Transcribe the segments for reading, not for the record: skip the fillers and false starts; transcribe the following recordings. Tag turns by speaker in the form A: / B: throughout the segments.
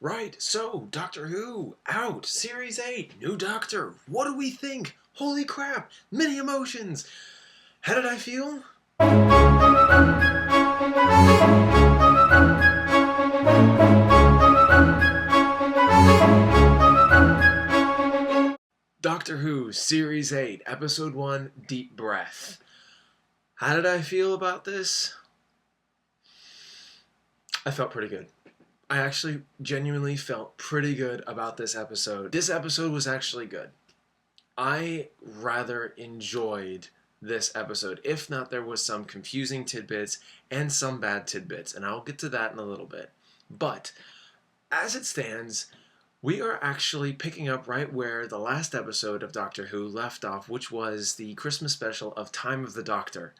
A: Right, so, Doctor Who, out, Series 8, new Doctor, what do we think? Holy crap, many emotions! How did I feel? Doctor Who, Series 8, Episode 1, Deep Breath. How did I feel about this? I felt pretty good. I actually genuinely felt pretty good about this episode. This episode was actually good. I rather enjoyed this episode. If not, there was some confusing tidbits and some bad tidbits, and I'll get to that in a little bit. But as it stands, we are actually picking up right where the last episode of Doctor Who left off, which was the Christmas special of Time of the Doctor.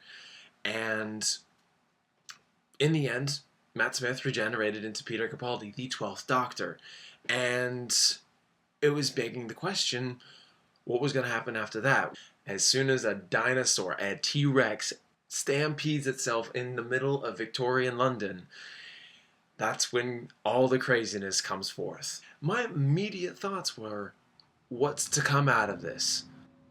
A: And in the end, Matt Smith regenerated into Peter Capaldi, the 12th Doctor. And it was begging the question, what was going to happen after that? As soon as a dinosaur, a T-Rex, stampedes itself in the middle of Victorian London, that's when all the craziness comes forth. My immediate thoughts were, what's to come out of this?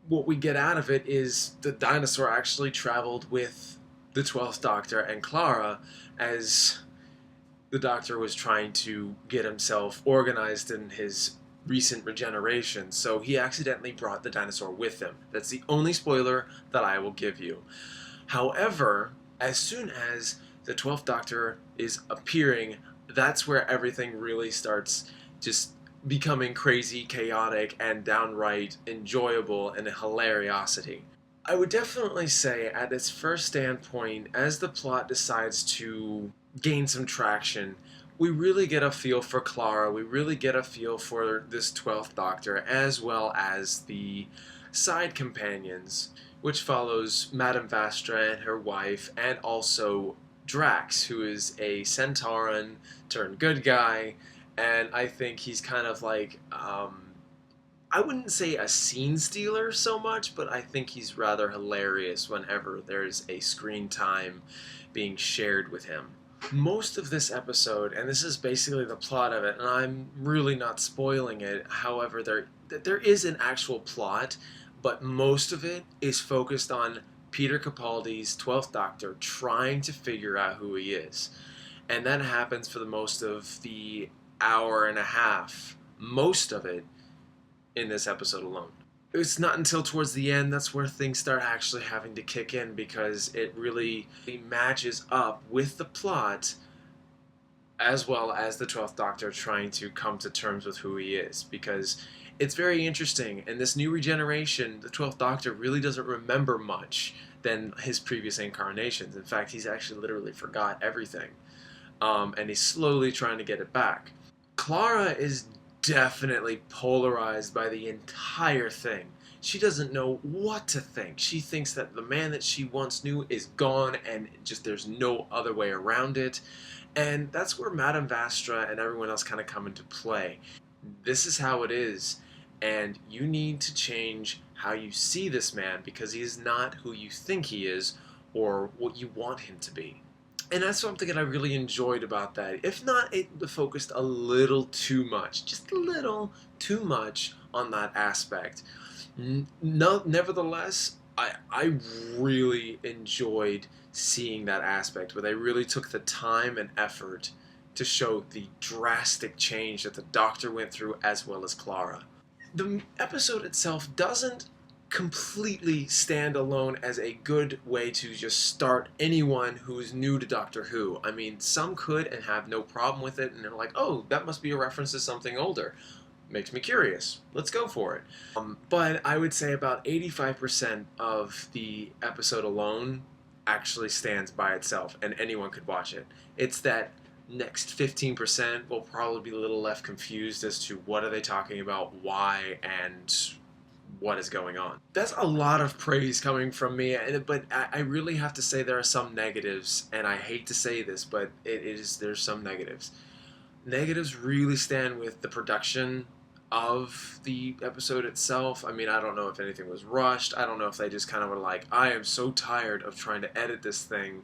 A: What we get out of it is the dinosaur actually traveled with the 12th Doctor and Clara as the Doctor was trying to get himself organized in his recent regeneration, so he accidentally brought the dinosaur with him. That's the only spoiler that I will give you. However, as soon as the 12th Doctor is appearing, that's where everything really starts just becoming crazy, chaotic, and downright enjoyable and a hilariosity. I would definitely say, at its first standpoint, as the plot decides to gain some traction, we really get a feel for Clara, we really get a feel for this 12th Doctor, as well as the side companions, which follows Madame Vastra and her wife, and also Drax, who is a Centauran turned good guy, and I think he's kind of like, I wouldn't say a scene stealer so much, but I think he's rather hilarious whenever there's a screen time being shared with him. Most of this episode, and this is basically the plot of it, and I'm really not spoiling it, however, there is an actual plot, but most of it is focused on Peter Capaldi's 12th Doctor trying to figure out who he is. And that happens for the most of the hour and a half, most of it, in this episode alone. It's not until towards the end that's where things start actually having to kick in, because it really matches up with the plot as well as the 12th Doctor trying to come to terms with who he is, because it's very interesting. In this new regeneration, the 12th Doctor really doesn't remember much than his previous incarnations. In fact, he's actually literally forgot everything. And he's slowly trying to get it back. Clara is definitely polarized by the entire thing. She doesn't know what to think. She thinks that the man that she once knew is gone and just there's no other way around it. And that's where Madame Vastra and everyone else kind of come into play. This is how it is, and you need to change how you see this man, because he is not who you think he is or what you want him to be. And that's something that I really enjoyed about that. If not, it focused a little too much, just a little too much on that aspect. No, nevertheless, I really enjoyed seeing that aspect where they really took the time and effort to show the drastic change that the Doctor went through, as well as Clara. The episode itself doesn't completely stand alone as a good way to just start anyone who's new to Doctor Who. I mean, some could and have no problem with it, and they're like, oh, that must be a reference to something older. Makes me curious. Let's go for it. But I would say about 85% of the episode alone actually stands by itself, and anyone could watch it. It's that next 15% will probably be a little left confused as to what are they talking about, why, and what is going on. That's a lot of praise coming from me, but I really have to say there are some negatives, and I hate to say this, but there's some negatives. Negatives really stand with the production of the episode itself. I mean, I don't know if anything was rushed. I don't know if they just kind of were like, I am so tired of trying to edit this thing.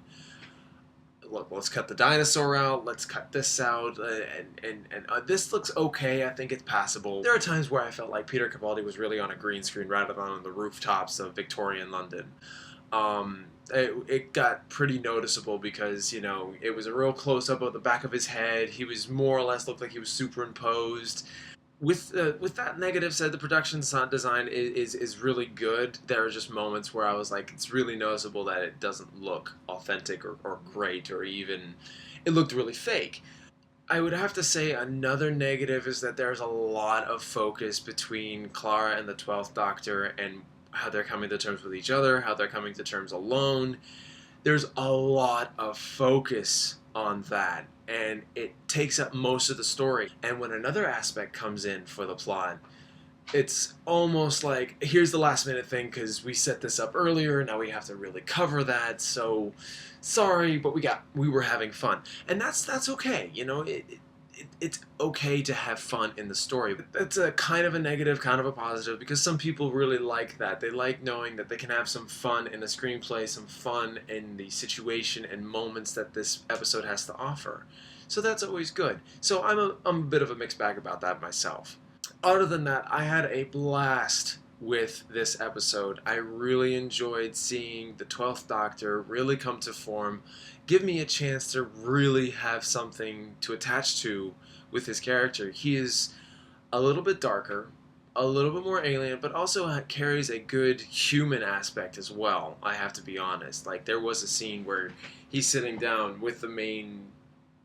A: look, let's cut the dinosaur out, let's cut this out, and this looks okay. I think it's passable. There are times where I felt like Peter Capaldi was really on a green screen rather than on the rooftops of Victorian London. It got pretty noticeable because, you know, it was a real close up of the back of his head. He was more or less looked like he was superimposed. With that negative said, the production design is really good. There are just moments where I was like, it's really noticeable that it doesn't look authentic or great, or even it looked really fake. I would have to say another negative is that there's a lot of focus between Clara and the 12th Doctor and how they're coming to terms with each other, how they're coming to terms alone. There's a lot of focus on that, and it takes up most of the story. And when another aspect comes in for the plot, it's almost like, here's the last minute thing because we set this up earlier, now we have to really cover that, so sorry, but we were having fun. And that's okay, you know, it's okay to have fun in the story. That's a kind of a negative, kind of a positive, because some people really like that. They like knowing that they can have some fun in a screenplay, some fun in the situation and moments that this episode has to offer. So that's always good. So I'm a bit of a mixed bag about that myself. Other than that, I had a blast with this episode. I really enjoyed seeing the 12th Doctor really come to form, give me a chance to really have something to attach to with his character. He is a little bit darker, a little bit more alien, but also carries a good human aspect as well, I have to be honest. Like, there was a scene where he's sitting down with the main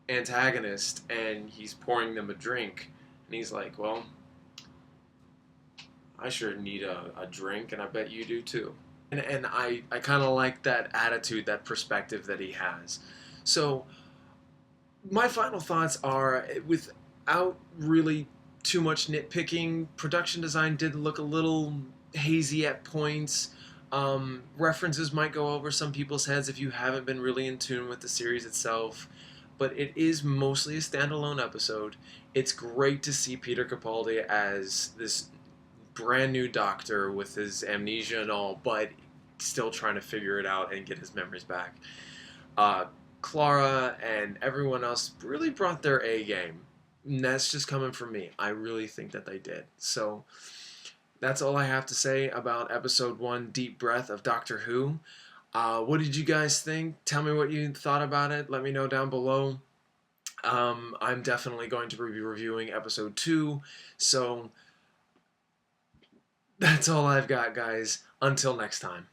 A: antagonist and he's pouring them a drink, and he's like, well, I sure need a drink, and I bet you do too. And I kind of like that attitude, that perspective that he has. So, my final thoughts are, without really too much nitpicking, production design did look a little hazy at points. References might go over some people's heads if you haven't been really in tune with the series itself. But it is mostly a standalone episode. It's great to see Peter Capaldi as this brand new doctor with his amnesia and all, but still trying to figure it out and get his memories back. Clara and everyone else really brought their A game. And that's just coming from me. I really think that they did. So that's all I have to say about episode 1, Deep Breath of Doctor Who. What did you guys think? Tell me what you thought about it. Let me know down below. I'm definitely going to be reviewing episode 2. So that's all I've got, guys. Until next time.